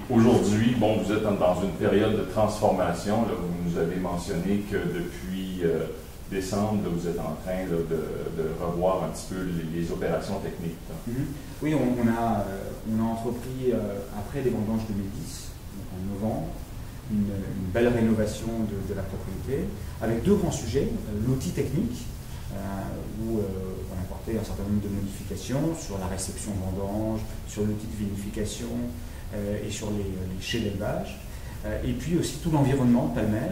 Aujourd'hui, bon, vous êtes dans une période de transformation. Là, vous nous avez mentionné que depuis décembre, là, vous êtes en train là, de revoir un petit peu les opérations techniques. Oui, on a entrepris, après les vendanges 2010, donc en novembre, une belle rénovation de la propriété, avec deux grands sujets. L'outil technique, où on a apporté un certain nombre de modifications sur la réception vendange, sur l'outil de vinification et sur les chais d'élevage. Et puis aussi tout l'environnement de Palmer,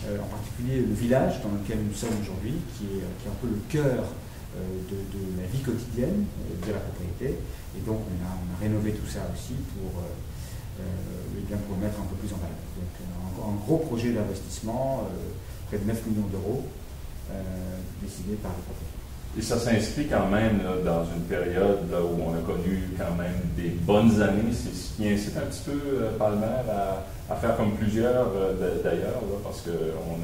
en particulier le village dans lequel nous sommes aujourd'hui, qui est un peu le cœur de la vie quotidienne de la propriété. Et donc on a rénové tout ça aussi pour le mettre un peu plus en valeur. Donc un gros projet d'investissement, près de 9 millions d'euros, décidé par les propriétaires. Et ça s'inscrit quand même là, dans une période là, où on a connu quand même des bonnes années. C'est un petit peu Palmer à faire comme plusieurs d'ailleurs, parce qu'on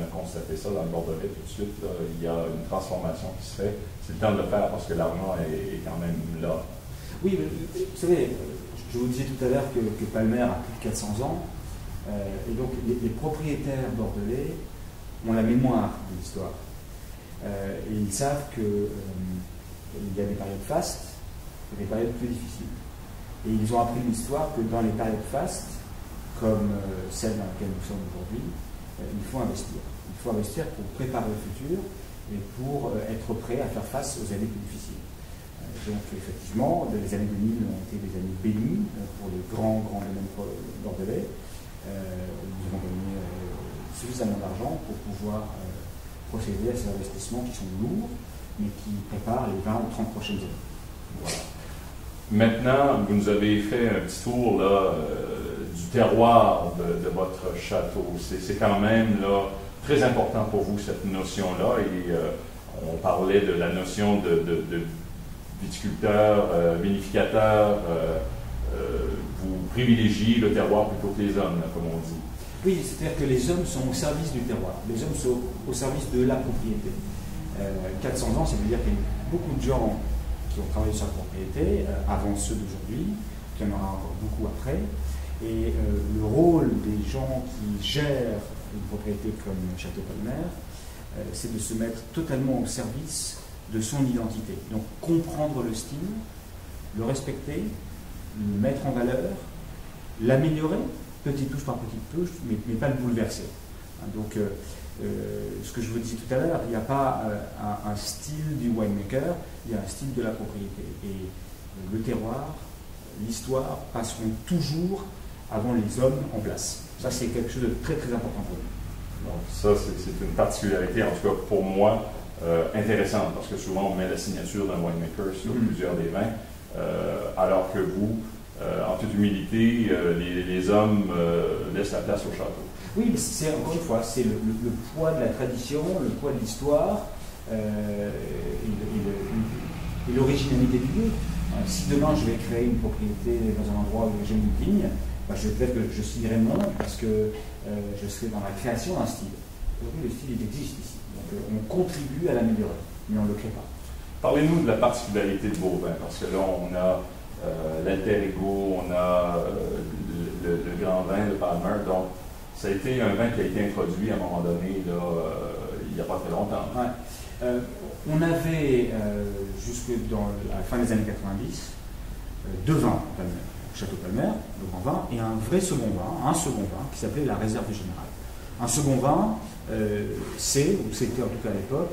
a constaté ça dans le Bordelais tout de suite. Là, il y a une transformation qui se fait. C'est le temps de le faire parce que l'argent est quand même là. Oui, mais, vous savez, je vous disais tout à l'heure que Palmer a plus de 400 ans. Et donc les propriétaires bordelais ont la mémoire de l'histoire. Et ils savent qu'il y a des périodes fastes et des périodes plus difficiles. Et ils ont appris l'histoire que dans les périodes fastes, comme celle dans laquelle nous sommes aujourd'hui, il faut investir. Il faut investir pour préparer le futur et pour être prêt à faire face aux années plus difficiles. Donc effectivement, les années 2000 ont été des années bénies pour les grands domaines bordelais. Nous avons gagné suffisamment d'argent pour pouvoir procéder à ces investissements qui sont lourds, mais qui préparent les 20 ou 30 prochaines années. Voilà. Maintenant, vous nous avez fait un petit tour là, du terroir de votre château. C'est quand même là, très important pour vous, cette notion-là. Et on parlait de la notion de viticulteur, vinificateur. Vous privilégiez le terroir plutôt que les hommes, là, comme on dit. Oui, c'est-à-dire que les hommes sont au service du terroir, les hommes sont au service de la propriété. 400 ans, ça veut dire qu'il y a beaucoup de gens qui ont travaillé sur la propriété, avant ceux d'aujourd'hui, qu'il y en aura encore beaucoup après. Et le rôle des gens qui gèrent une propriété comme Château Palmer, c'est de se mettre totalement au service de son identité. Donc comprendre le style, le respecter, le mettre en valeur, l'améliorer, petite touche par petite touche, mais pas le bouleverser. Donc, ce que je vous disais tout à l'heure, il n'y a pas un style du winemaker, il y a un style de la propriété. Et le terroir, l'histoire passeront toujours avant les hommes en place. Ça, c'est quelque chose de très très important pour nous. Donc, ça, c'est une particularité, en tout cas pour moi, intéressante, parce que souvent on met la signature d'un winemaker sur plusieurs des vins, alors que vous, en toute humilité, les hommes laissent la place au château. Oui, mais c'est encore une fois, c'est le poids de la tradition, le poids de l'histoire et l'originalité du lieu. Si demain je vais créer une propriété dans un endroit où j'ai une vigne, peut-être que je signerai mon nom parce que je serai dans la création d'un style. Aujourd'hui, le style il existe ici. Donc on contribue à l'améliorer, mais on ne le crée pas. Parlez-nous de la particularité de vos vins, parce que là on a l'Alter Ego, on a le grand vin de Palmer. Donc, ça a été un vin qui a été introduit à un moment donné, là, il n'y a pas très longtemps. Ouais. On avait, jusque dans la fin des années 90, deux vins Palmer, Château Palmer, le grand vin, et un vrai second vin, qui s'appelait la Réserve Générale. Un second vin, c'était en tout cas à l'époque,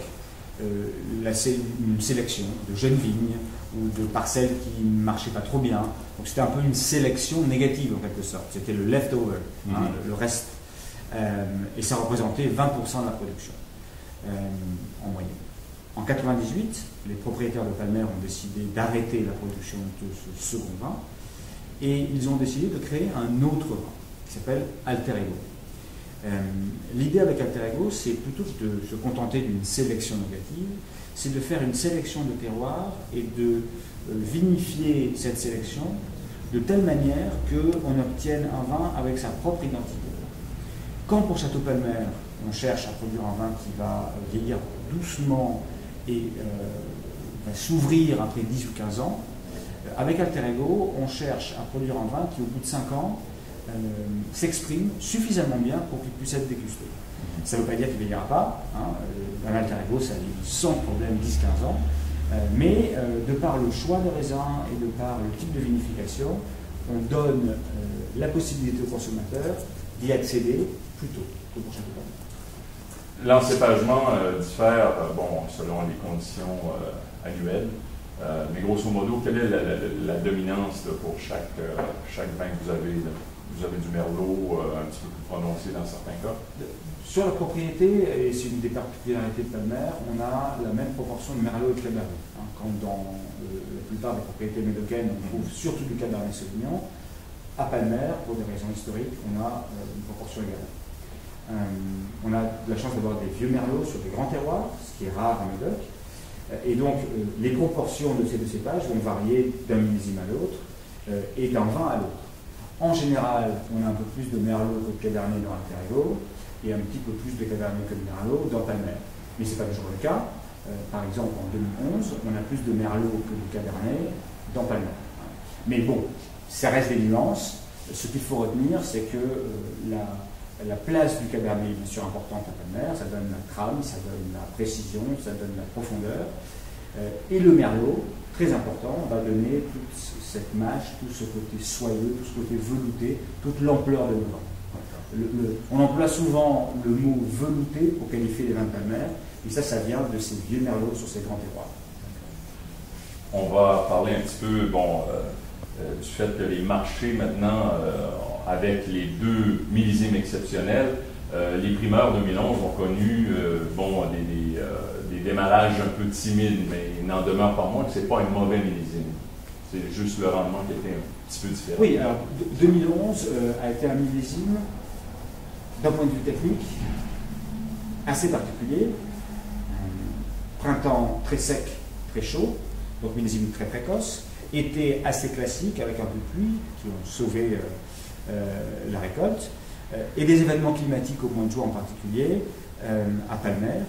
une sélection de jeunes vignes ou de parcelles qui ne marchaient pas trop bien. Donc c'était un peu une sélection négative en quelque sorte. C'était le leftover, le reste. Et ça représentait 20% de la production en moyenne. En 98, les propriétaires de Palmer ont décidé d'arrêter la production de ce second vin et ils ont décidé de créer un autre vin qui s'appelle Alter Ego. L'idée avec Alter Ego, c'est plutôt que de se contenter d'une sélection négative, c'est de faire une sélection de terroirs et de vinifier cette sélection de telle manière qu'on obtienne un vin avec sa propre identité. Quand pour Château Palmer, on cherche à produire un vin qui va vieillir doucement et va s'ouvrir après 10 ou 15 ans, avec Alter Ego, on cherche à produire un vin qui, au bout de 5 ans, s'exprime suffisamment bien pour qu'il puisse être dégusté. Ça ne veut pas dire qu'il ne vieillira pas. Hein. Un Altarego, ça vit sans problème 10-15 ans. Mais de par le choix de raisin et de par le type de vinification, on donne la possibilité aux consommateurs d'y accéder plus tôt que pour Château Palmer. L'encépagement diffère selon les conditions annuelles. Mais grosso modo, quelle est la dominance là, pour chaque vin que vous avez? Vous avez du merlot un petit peu plus prononcé dans certains cas? Sur la propriété, et c'est une des particularités de Palmer, on a la même proportion de merlot et de cabernet. Hein, quand dans la plupart des propriétés médocaines, on trouve surtout du cabernet sauvignon, à Palmer, pour des raisons historiques, on a une proportion égale. On a de la chance d'avoir des vieux merlots sur des grands terroirs, ce qui est rare en Médoc. Et donc, les proportions de ces deux cépages vont varier d'un millésime à l'autre et d'un vin à l'autre. En général, on a un peu plus de merlot que de cabernet dans Altarego et un petit peu plus de cabernet que de merlot dans Palmer. Mais ce n'est pas toujours le cas. Par exemple, en 2011, on a plus de merlot que de cabernet dans Palmer. Mais bon, ça reste des nuances. Ce qu'il faut retenir, c'est que la place du cabernet est bien sûr importante à Palmer. Ça donne la trame, ça donne la précision, ça donne la profondeur. Et le merlot, très important, va donner toute cette mâche, tout ce côté soyeux, tout ce côté velouté, toute l'ampleur de nos vins. On emploie souvent le mot velouté pour qualifier les vins de Palmer, et ça vient de ces vieux merlots sur ces grands terroirs. On va parler un petit peu du fait que les marchés maintenant, avec les deux millésimes exceptionnels, les primeurs 2011 ont connu des démarrages un peu timides, mais il n'en demeure pas moins que ce n'est pas un mauvais millésime. C'est juste le rendement qui était un petit peu différent. Oui, alors 2011 a été un millésime, d'un point de vue technique, assez particulier. Printemps très sec, très chaud, donc millésime très précoce. Été assez classique, avec un peu de pluie, qui ont sauvé la récolte. Et des événements climatiques au mois de juin en particulier, à Palmer,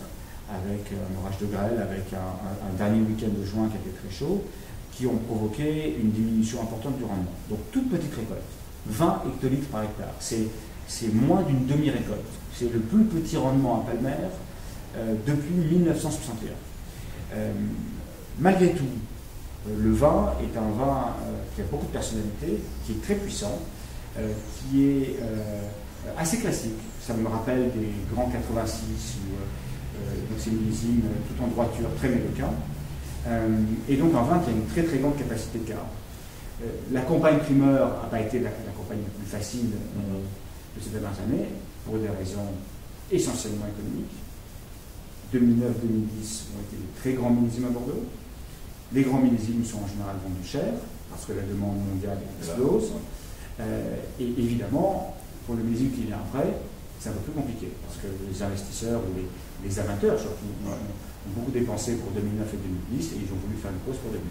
avec un orage de grêle, avec un dernier week-end de juin qui était très chaud, qui ont provoqué une diminution importante du rendement. Donc toute petite récolte, 20 hectolitres par hectare, c'est moins d'une demi-récolte. C'est le plus petit rendement à Palmer depuis 1961. Malgré tout, le vin est un vin qui a beaucoup de personnalité, qui est très puissant, qui est assez classique. Ça me rappelle des grands 86 ou ces millésimes tout en droiture, très médocains. Et donc un vin qui a une très très grande capacité de cave. La campagne primeur n'a pas été la campagne la plus facile de ces dernières années, pour des raisons essentiellement économiques. 2009-2010 ont été des très grands millésimes à Bordeaux. Les grands millésimes sont en général vendus cher, parce que la demande mondiale explose. Et évidemment, pour le millésime qui vient après, c'est un peu plus compliqué, parce que les investisseurs ou les amateurs surtout ont beaucoup dépensé pour 2009 et 2010 et ils ont voulu faire une pause pour 2011.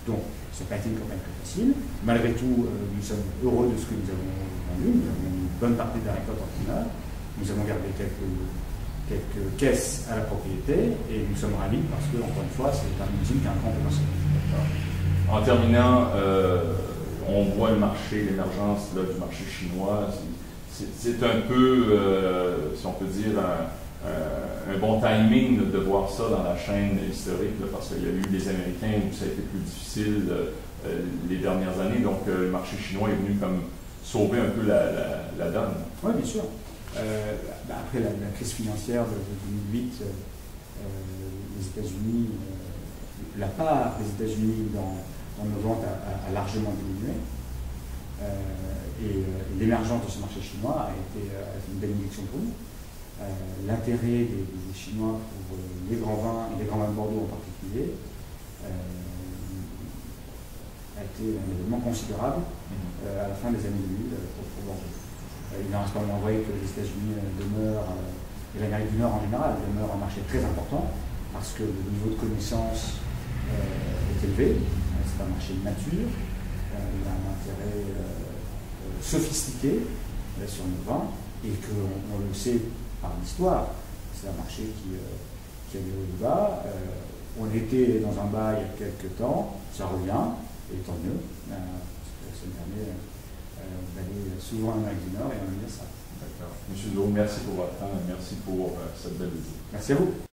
Donc, ça n'a pas été une campagne très facile. Malgré tout, nous sommes heureux de ce que nous avons vendu. Nous avons une bonne partie de la récolte en primeur. Nous avons gardé quelques caisses à la propriété et nous sommes ravis parce que, encore une fois, c'est un millésime qui a un grand potentiel. En terminant, on voit le marché, l'émergence du marché chinois. C'est un peu, si on peut dire, un bon timing de voir ça dans la chaîne historique, là, parce qu'il y a eu des Américains où ça a été plus difficile les dernières années. Donc, le marché chinois est venu comme sauver un peu la donne. Oui, bien sûr. Après la crise financière de 2008, les États-Unis, la part des États-Unis dans nos ventes a largement diminué. Et l'émergence de ce marché chinois a été une bénédiction pour nous. L'intérêt des Chinois pour les grands vins, et les grands vins de Bordeaux en particulier, a été un événement considérable à la fin des années 2000 pour Bordeaux. Il n'en reste pas moins vrai que les États-Unis demeurent, et l'Amérique du Nord en général, demeure un marché très important parce que le niveau de connaissance est élevé. C'est un marché mature, il a un intérêt sophistiqué sur nos vins et qu'on le sait par l'histoire. C'est un marché qui a des hauts et des bas. On était dans un bas il y a quelques temps, ça revient, et tant mieux, parce que ça nous permet d'aller souvent en Amérique du Nord, et on aime bien ça. D'accord. Monsieur Zo, merci pour votre temps et merci pour cette belle visite. Merci à vous.